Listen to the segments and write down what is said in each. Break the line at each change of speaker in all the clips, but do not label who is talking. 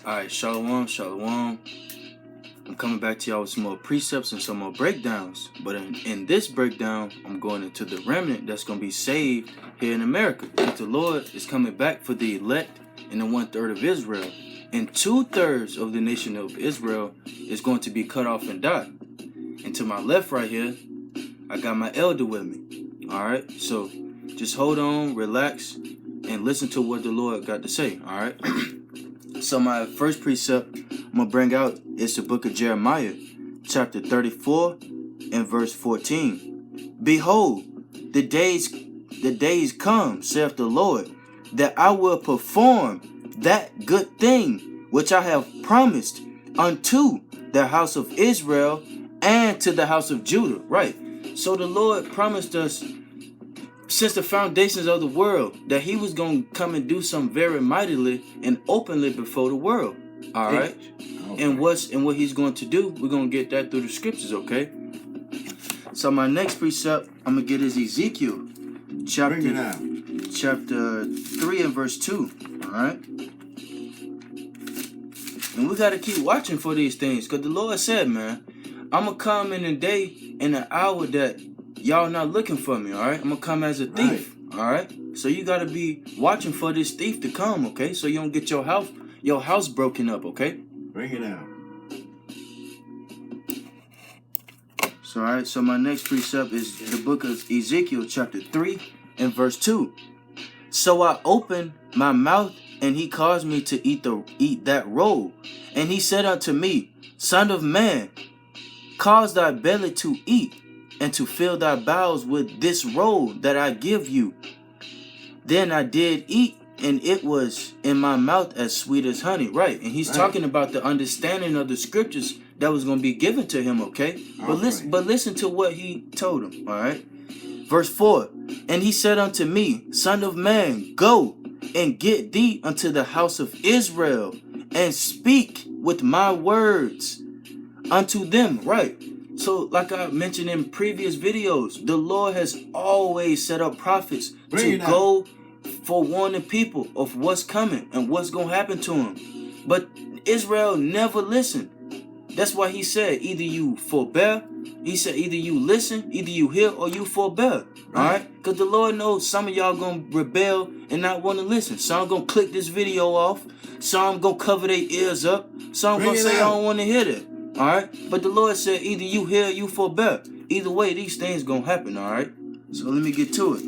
Alright, shalom, shalom. I'm coming back to y'all with some more precepts and some more breakdowns. But in this breakdown, I'm going into the remnant that's going to be saved here in America. Because the Lord is coming back for the elect and the 1/3 of Israel. And 2/3 of the nation of Israel is going to be cut off and die. And to my left right here, I got my elder with me. Alright, so just hold on, relax, and listen to what the Lord got to say. Alright. So my first precept I'm going to bring out is the book of Jeremiah, chapter 34 and verse 14. Behold, the days come, saith the Lord, that I will perform that good thing which I have promised unto the house of Israel and to the house of Judah. Right. So the Lord promised us since the foundations of the world that he was going to come and do something very mightily and openly before the world. All right. And what he's going to do, we're going to get that through the scriptures, okay? So my next precept I'm going to get is Ezekiel chapter 3 and verse 2. All right. And we got to keep watching for these things, because the Lord said, man, I'm going to come in a day and an hour that y'all not looking for me, all right? I'm going to come as a thief, all right? So you got to be watching for this thief to come, okay? So you don't get your house broken up, okay?
Bring it out.
So, all right, so my next precept is the book of Ezekiel, chapter 3 and verse 2. So I opened my mouth, and he caused me to eat that roll. And he said unto me, Son of man, cause thy belly to eat, and to fill thy bowels with this roll that I give you. Then I did eat, and it was in my mouth as sweet as honey. Right. And he's talking about the understanding of the scriptures that was going to be given to him, okay? But listen to what he told him, all right? Verse 4, and he said unto me, Son of man, go and get thee unto the house of Israel, and speak with my words unto them. Right. So, like I mentioned in previous videos, the Lord has always set up prophets to go forewarning people of what's coming and what's going to happen to them. But Israel never listened. That's why he said, either you forbear, he said, either you listen, either you hear, or you forbear. All right? Because the Lord knows some of y'all going to rebel and not want to listen. Some going to click this video off. Some going to cover their ears up. Some going to say, I don't want to hear that. All right, but the Lord said either you hear or you forbear. Either way, these things gonna happen. All right, so let me get to it.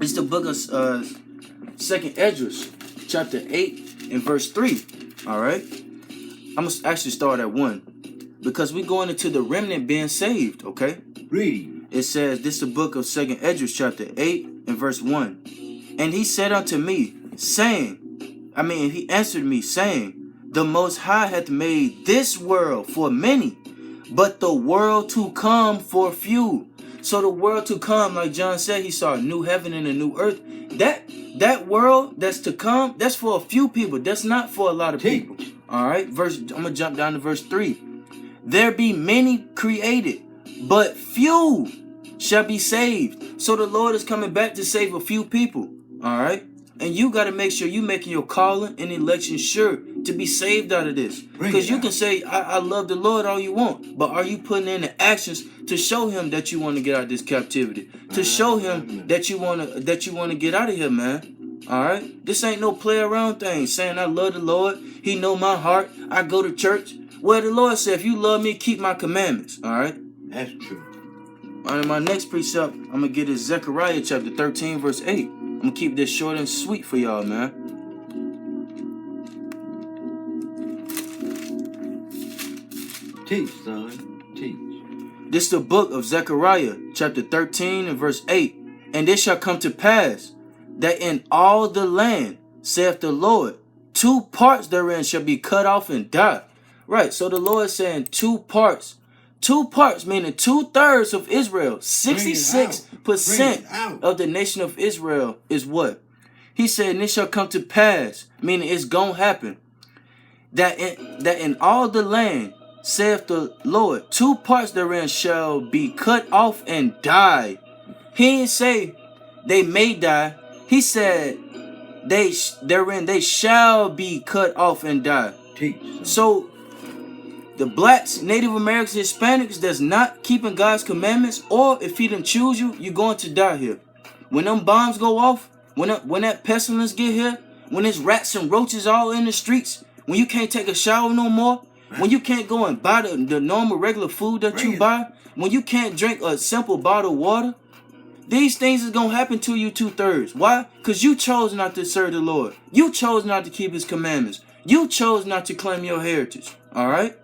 It's the book of 2nd Esdras, chapter 8 and verse 3. All right, I'm gonna actually start at 1 because we're going into the remnant being saved. Okay,
read.
It says this is the book of 2nd Esdras, chapter 8 and verse 1. And he said unto me, he answered me, saying, the Most High hath made this world for many, but the world to come for few. So the world to come, like John said, he saw a new heaven and a new earth. That world that's to come, that's for a few people. That's not for a lot of people. All right, I'm gonna jump down to verse 3. There be many created, but few shall be saved. So the Lord is coming back to save a few people. All right. And you got to make sure you making your calling and election sure to be saved out of this. Because you can say, I love the Lord all you want. But are you putting in the actions to show him that you want to get out of this captivity? To show him that you want to get out of here, man. All right? This ain't no play around thing. Saying I love the Lord. He know my heart. I go to church. Well, the Lord said, if you love me, keep my commandments. All right?
That's true.
All right, my next precept I'm going to get is Zechariah chapter 13, verse 8. I'm going to keep this short and sweet for y'all, man.
Teach, son. Teach.
This is the book of Zechariah, chapter 13 and verse 8. And it shall come to pass that in all the land, saith the Lord, 2 parts therein shall be cut off and die. Right, so the Lord is saying 2 parts. 2 parts, meaning 2/3 of Israel. 66% of the nation of Israel is what? He said, and it shall come to pass, meaning it's going to happen, that in all the land, saith the Lord, 2 parts therein shall be cut off and die. He didn't say they may die. He said therein they shall be cut off and die.
Teach, son.
So the blacks, Native Americans, Hispanics that's not keeping God's commandments, or if he didn't choose you, you're going to die here. When them bombs go off, when that pestilence get here, when there's rats and roaches all in the streets, when you can't take a shower no more, when you can't go and buy the normal regular food that you buy, when you can't drink a simple bottle of water, these things is going to happen to you 2/3. Why? Because you chose not to serve the Lord. You chose not to keep his commandments. You chose not to claim your heritage. All right?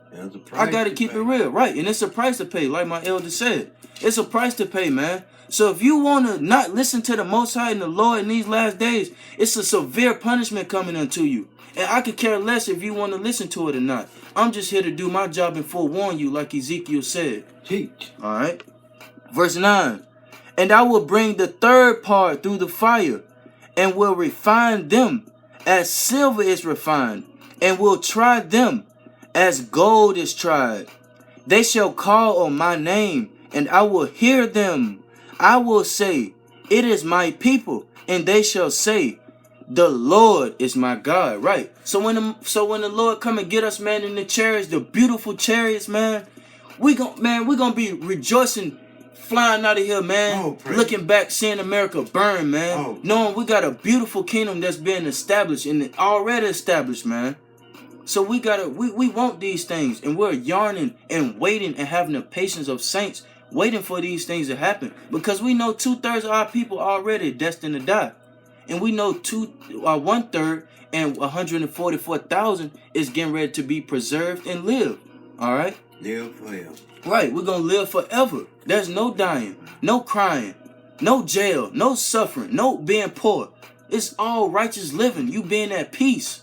I got to keep it real. Right. And it's a price to pay, like my elder said. It's a price to pay, man. So if you want to not listen to the Most High and the Lord in these last days, it's a severe punishment coming unto you. And I could care less if you want to listen to it or not. I'm just here to do my job and forewarn you, like Ezekiel said.
Teach.
All right. Verse 9. And I will bring the third part through the fire, and will refine them as silver is refined, and will try them as gold is tried. They shall call on my name, and I will hear them. I will say, it is my people, and they shall say, the Lord is my God. Right. So when the Lord come and get us, man, in the chariots, the beautiful chariots, man, we gonna be rejoicing, flying out of here, man, looking back, seeing America burn, man, knowing we got a beautiful kingdom that's being established and already established, man. So we want these things, and we're yearning and waiting and having the patience of saints, waiting for these things to happen, because we know 2/3 of our people are already destined to die, and we know 1/3 and 144,000 is getting ready to be preserved and live. All right,
live forever.
Right, we're gonna live forever. There's no dying, no crying, no jail, no suffering, no being poor. It's all righteous living. You being at peace.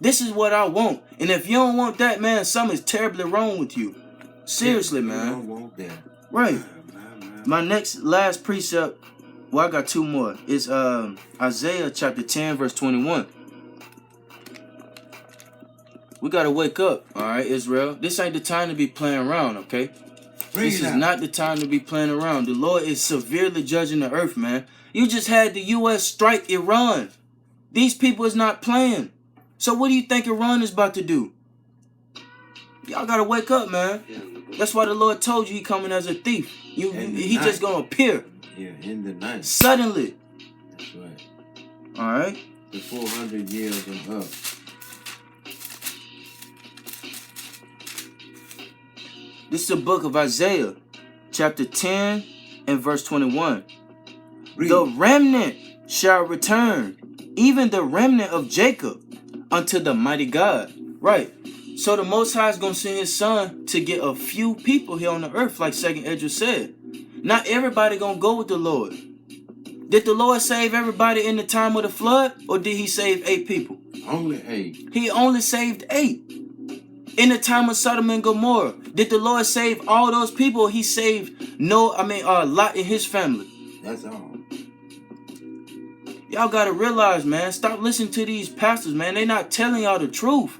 This is what I want. And if you don't want that, man, something's terribly wrong with you. Seriously, man.
You don't want that.
Right. My last precept, well, I got two more. It's Isaiah chapter 10, verse 21. We got to wake up, all right, Israel? This ain't the time to be playing around, okay? This is not the time to be playing around. The Lord is severely judging the earth, man. You just had the U.S. strike Iran. These people is not playing. So what do you think Iran is about to do? Y'all got to wake up, man. That's why the Lord told you he coming as a thief. He just going to appear.
Yeah, in the night.
Suddenly.
That's right.
All right?
The 400 years and up.
This is the book of Isaiah, chapter 10 and verse 21. Read. The remnant shall return, even the remnant of Jacob, unto the mighty God. Right. So the Most High is going to send his son to get a few people here on the earth, like 2nd Ezra said. Not everybody going to go with the Lord. Did the Lord save everybody in the time of the flood, or did he save 8 people?
Only 8.
He only saved 8. In the time of Sodom and Gomorrah, did the Lord save all those people, or he saved Lot and his family?
That's all.
Y'all got to realize, man, stop listening to these pastors, man. They not telling y'all the truth.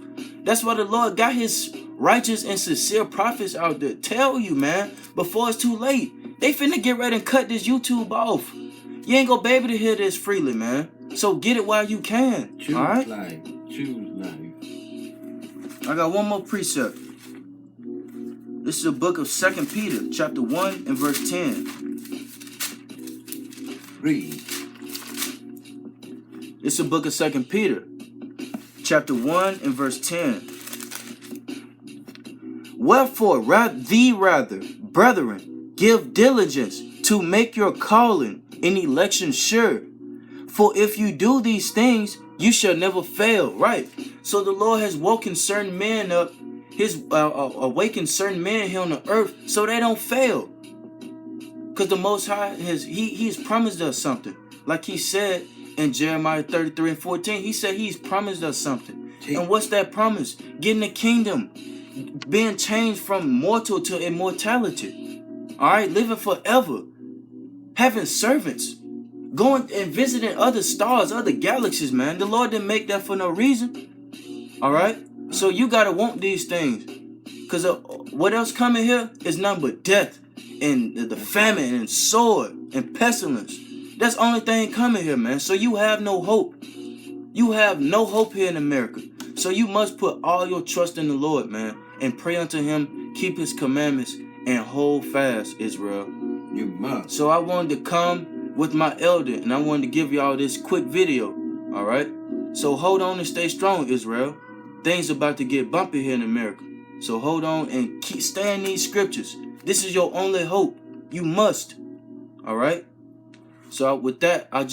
That's why the Lord got his righteous and sincere prophets out there. Tell you, man, before it's too late. They finna get ready and cut this YouTube off. You ain't gonna be able to hear this freely, man. So get it while you can.
Choose
all right?
life. Choose life.
I got one more precept. This is the book of 2 Peter, chapter 1 and verse 10.
Read.
It's the book of 2 Peter, chapter 1 and verse 10. Wherefore, rather, brethren, give diligence to make your calling and election sure. For if you do these things, you shall never fail. Right. So the Lord has woken certain men up, awakened certain men here on the earth so they don't fail. Because the Most High he's promised us something. Like he said in Jeremiah 33 and 14, he said he's promised us something. And what's that promise? Getting the kingdom, being changed from mortal to immortality. All right, living forever, having servants, going and visiting other stars, other galaxies, man. The Lord didn't make that for no reason. All right, so you gotta want these things, because what else coming here is nothing but death and the famine and sword and pestilence. That's the only thing coming here, man. So you have no hope. You have no hope here in America. So you must put all your trust in the Lord, man, and pray unto him, keep his commandments, and hold fast, Israel.
You must.
So I wanted to come with my elder, and I wanted to give y'all this quick video, all right? So hold on and stay strong, Israel. Things about to get bumpy here in America. So hold on and keep staying these scriptures. This is your only hope. You must, all right? So with that, I just